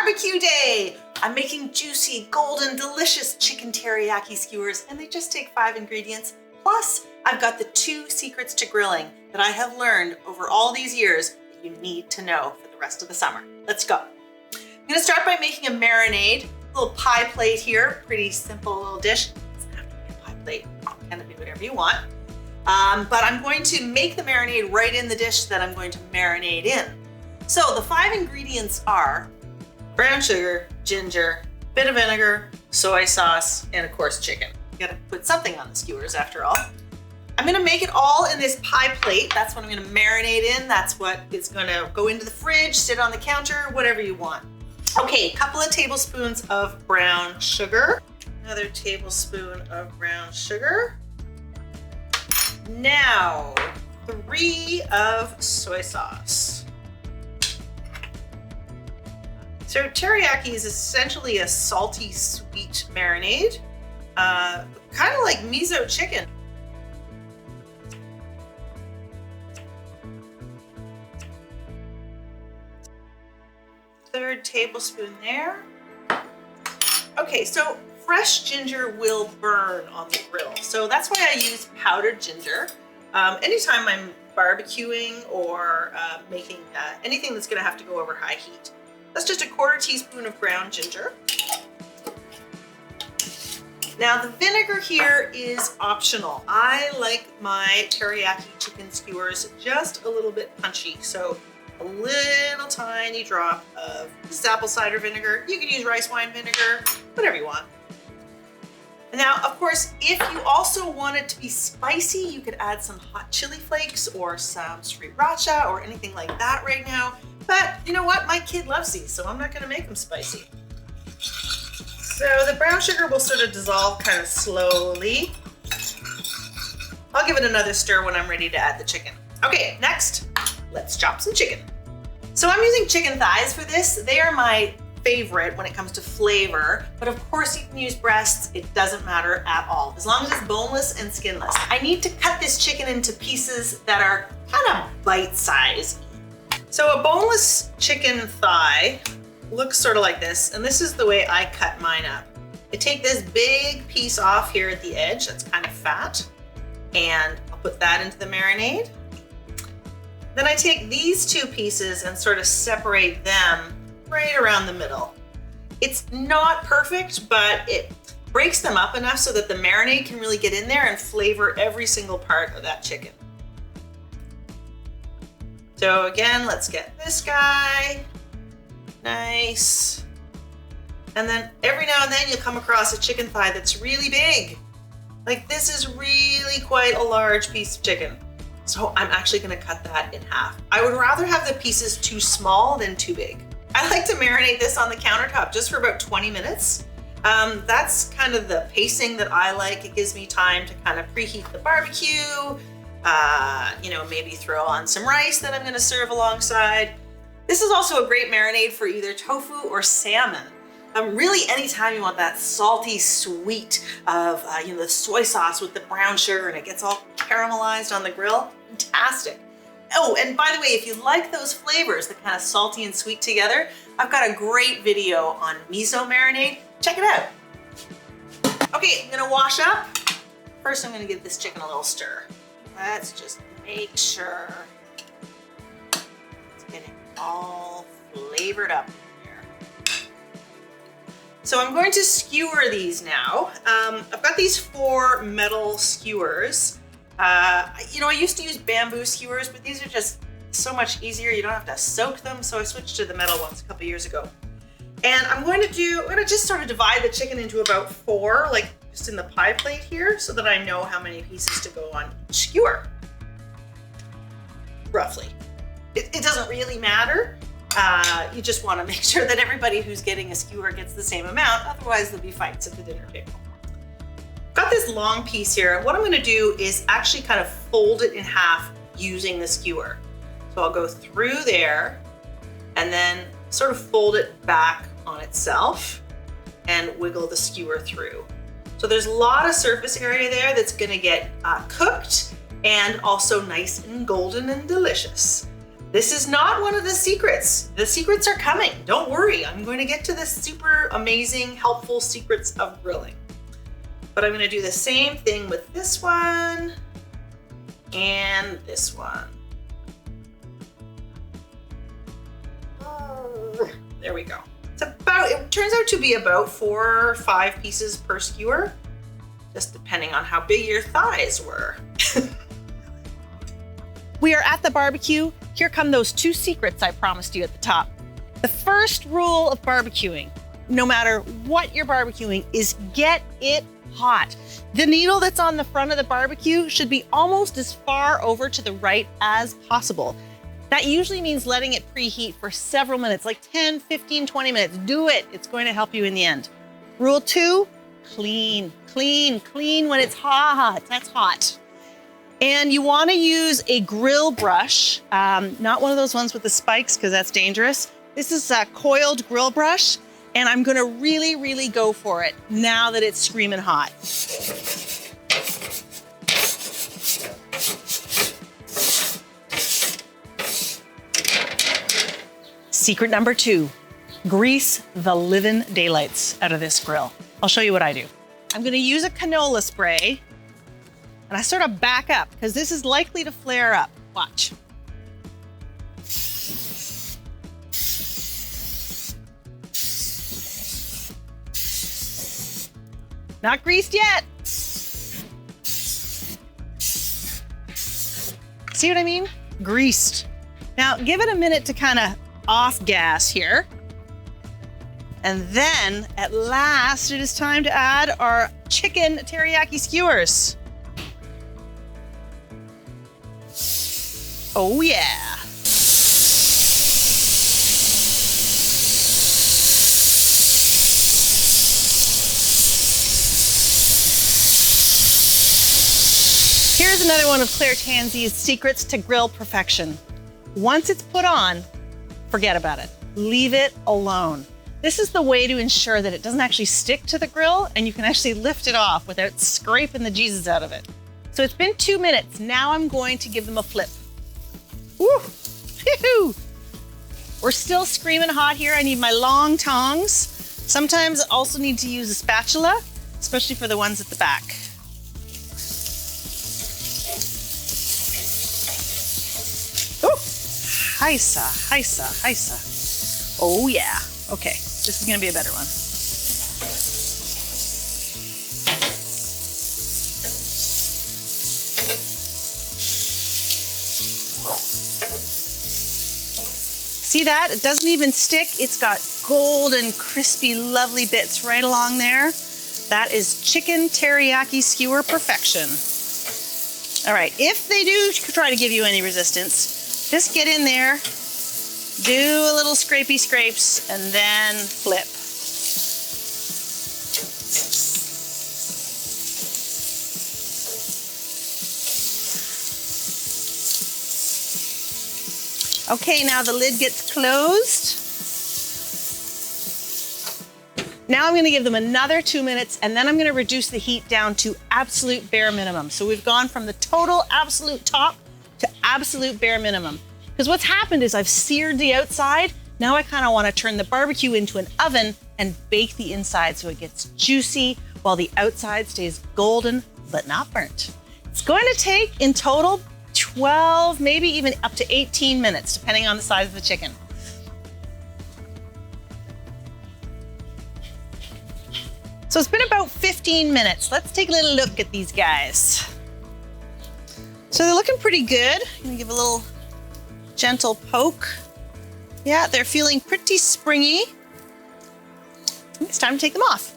barbecue day. I'm making juicy, golden, delicious chicken teriyaki skewers, and they just take 5 ingredients. Plus, I've got the 2 secrets to grilling that I have learned over all these years that you need to know for the rest of the summer. Let's go. I'm gonna start by making a marinade. A little pie plate here, pretty simple little dish. It doesn't have to be a pie plate, you can kind of do whatever you want. But I'm going to make the marinade right in the dish that I'm going to marinate in. So the 5 ingredients are brown sugar, ginger, bit of vinegar, soy sauce, and of course chicken. You gotta put something on the skewers after all. I'm gonna make it all in this pie plate. That's what I'm gonna marinate in. That's what is gonna go into the fridge, sit on the counter, whatever you want. Okay, a couple of tablespoons of brown sugar. Another tablespoon of brown sugar. Now, 3 of soy sauce. So teriyaki is essentially a salty, sweet marinade, kind of like miso chicken. Third tablespoon there. Okay, so fresh ginger will burn on the grill, so that's why I use powdered ginger. Anytime I'm barbecuing or making anything that's gonna have to go over high heat. That's just a 1/4 teaspoon of ground ginger. Now the vinegar here is optional. I like my teriyaki chicken skewers just a little bit punchy, so a little tiny drop of apple cider vinegar. You can use rice wine vinegar, whatever you want. Now, of course, if you also want it to be spicy, you could add some hot chili flakes or some sriracha or anything like that right now. But you know what? My kid loves these, so I'm not gonna make them spicy. So the brown sugar will sort of dissolve kind of slowly. I'll give it another stir when I'm ready to add the chicken. Okay, next, let's chop some chicken. So I'm using chicken thighs for this. They are my favorite when it comes to flavor, but of course you can use breasts. It doesn't matter at all, as long as it's boneless and skinless. I need to cut this chicken into pieces that are kind of bite-sized. So a boneless chicken thigh looks sort of like this, and this is the way I cut mine up. I take this big piece off here at the edge, that's kind of fat, and I'll put that into the marinade. Then I take these 2 pieces and sort of separate them right around the middle. It's not perfect, but it breaks them up enough so that the marinade can really get in there and flavor every single part of that chicken. So again, let's get this guy. Nice. And then every now and then you'll come across a chicken thigh that's really big. Like this is really quite a large piece of chicken. So I'm actually gonna cut that in half. I would rather have the pieces too small than too big. I like to marinate this on the countertop just for about 20 minutes. That's kind of the pacing that I like. It gives me time to kind of preheat the barbecue, you know, maybe throw on some rice that I'm gonna serve alongside. This is also a great marinade for either tofu or salmon. Really, anytime you want that salty sweet of you know, the soy sauce with the brown sugar and it gets all caramelized on the grill, fantastic. Oh, and by the way, if you like those flavors, the kind of salty and sweet together, I've got a great video on miso marinade. Check it out. Okay, I'm gonna wash up. First, I'm gonna give this chicken a little stir. Let's just make sure it's getting all flavored up. So I'm going to skewer these now. I've got these 4 metal skewers. You know, I used to use bamboo skewers, but these are just so much easier. You don't have to soak them, so I switched to the metal ones a couple years ago. And I'm going to just sort of divide the chicken into about 4, like just in the pie plate here, so that I know how many pieces to go on each skewer, roughly. It doesn't really matter. You just want to make sure that everybody who's getting a skewer gets the same amount, otherwise there'll be fights at the dinner table. Got this long piece here. What I'm going to do is actually kind of fold it in half using the skewer. So I'll go through there and then sort of fold it back on itself and wiggle the skewer through. So there's a lot of surface area there that's going to get cooked and also nice and golden and delicious. This is not one of the secrets. The secrets are coming. Don't worry. I'm going to get to the super amazing, helpful secrets of grilling. But I'm going to do the same thing with this one and this one. There we go. It turns out to be about 4 or 5 pieces per skewer, just depending on how big your thighs were. We are at the barbecue. Here come those 2 secrets I promised you at the top. The first rule of barbecuing, no matter what you're barbecuing, is get it hot. The needle that's on the front of the barbecue should be almost as far over to the right as possible. That usually means letting it preheat for several minutes, like 10, 15, 20 minutes. Do it. It's going to help you in the end. Rule 2, clean, clean, clean when it's hot. That's hot. And you want to use a grill brush, not one of those ones with the spikes because that's dangerous. This is a coiled grill brush, and I'm going to really, really go for it now that it's screaming hot. Secret number 2, grease the living daylights out of this grill. I'll show you what I do. I'm gonna use a canola spray, and I sort of back up because this is likely to flare up. Watch. Not greased yet. See what I mean? Greased. Now give it a minute to kind of off gas here. And then at last it is time to add our chicken teriyaki skewers. Oh yeah. Here's another one of Claire Tansey's secrets to grill perfection. Once it's put on, forget about it. Leave it alone. This is the way to ensure that it doesn't actually stick to the grill and you can actually lift it off without scraping the Jesus out of it. So it's been 2 minutes. Now I'm going to give them a flip. Woo! We're still screaming hot here. I need my long tongs. Sometimes I also need to use a spatula, especially for the ones at the back. Ooh! Heisa, heisa, heisa. Oh yeah. Okay, this is gonna be a better one. See that? It doesn't even stick. It's got golden, crispy, lovely bits right along there. That is chicken teriyaki skewer perfection. All right, if they do try to give you any resistance, just get in there, do a little scrapey scrapes, and then flip. Okay, now the lid gets closed. Now I'm gonna give them another 2 minutes, and then I'm gonna reduce the heat down to absolute bare minimum. So we've gone from the total absolute top to absolute bare minimum. Because what's happened is I've seared the outside. Now I kind of want to turn the barbecue into an oven and bake the inside so it gets juicy while the outside stays golden but not burnt. It's going to take in total 12, maybe even up to 18 minutes, depending on the size of the chicken. So it's been about 15 minutes. Let's take a little look at these guys. So they're looking pretty good. I'm gonna give a little gentle poke. Yeah, they're feeling pretty springy. It's time to take them off.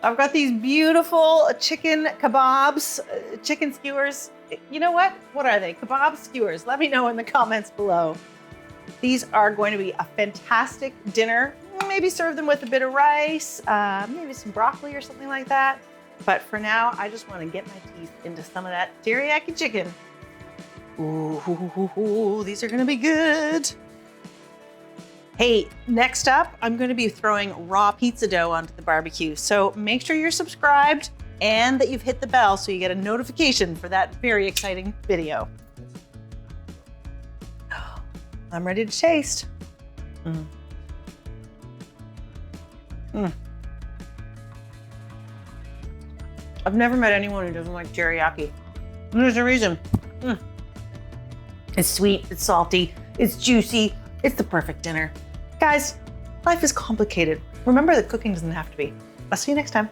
I've got these beautiful chicken kebabs, chicken skewers. You know what? What are they? Kebab skewers. Let me know in the comments below. These are going to be a fantastic dinner. Maybe serve them with a bit of rice, maybe some broccoli or something like that. But for now, I just want to get my teeth into some of that teriyaki chicken. Ooh, these are gonna be good. Hey, next up, I'm gonna be throwing raw pizza dough onto the barbecue. So make sure you're subscribed and that you've hit the bell so you get a notification for that very exciting video. I'm ready to taste. I've never met anyone who doesn't like teriyaki. And there's a reason. It's sweet, it's salty, it's juicy, it's the perfect dinner. Guys, life is complicated. Remember that cooking doesn't have to be. I'll see you next time.